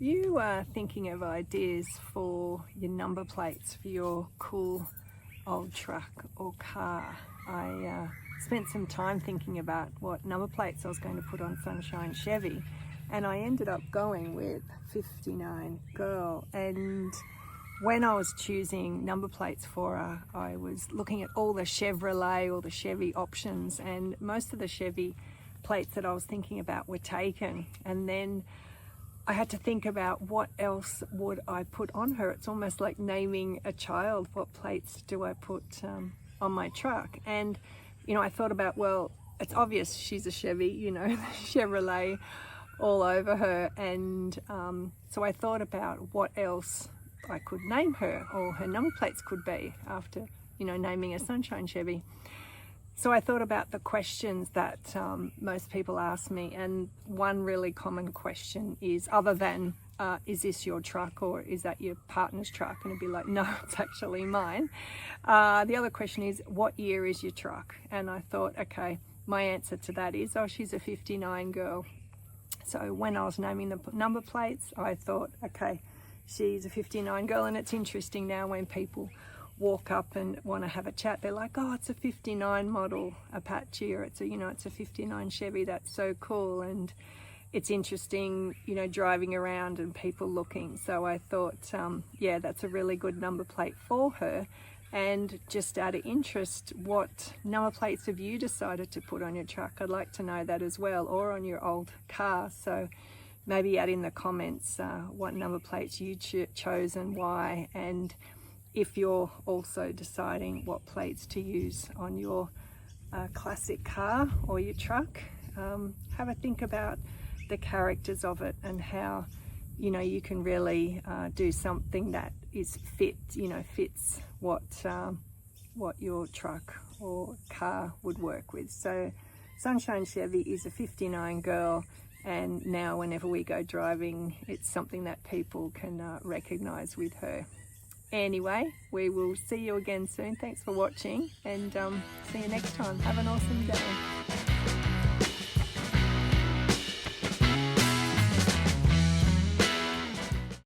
you are thinking of ideas for your number plates for your cool old truck or car, I spent some time thinking about what number plates I was going to put on Sunshine Chevy, and I ended up going with 59 Girl. And when I was choosing number plates for her, I was looking at all the Chevrolet or the Chevy options, and most of the Chevy plates that I was thinking about were taken. And then I had to think about what else would I put on her. It's almost like naming a child. What plates do I put on my truck? And you know, I thought about, well, it's obvious she's a Chevy, you know, the Chevrolet all over her. And so I thought about what else I could name her, or her number plates could be, after, you know, naming a Sunshine Chevy. So I thought about the questions that most people ask me, and one really common question is, other than, is this your truck or is that your partner's truck? And it'd be like, no, it's actually mine. The other question is, what year is your truck? And I thought, okay, my answer to that is, oh, she's a 59 Girl. So when I was naming the number plates, I thought, okay, she's a 59 Girl. And it's interesting now when people walk up and want to have a chat, they're like, oh, it's a 59 model Apache, or it's a, you know, it's a 59 Chevy. That's so cool. And it's interesting, you know, driving around and people looking. So I thought, yeah, that's a really good number plate for her. And just out of interest, what number plates have you decided to put on your truck? I'd like to know that as well, or on your old car. So maybe add in the comments what number plates you chose and why, and if you're also deciding what plates to use on your classic car or your truck. Have a think about the characters of it and how, you know, you can really do something that is fits what your truck or car would work with. So Sunshine Chevy is a 59 Girl, and now whenever we go driving, it's something that people can recognize with her. Anyway, we will see you again soon. Thanks for watching, and see you next time. Have an awesome day.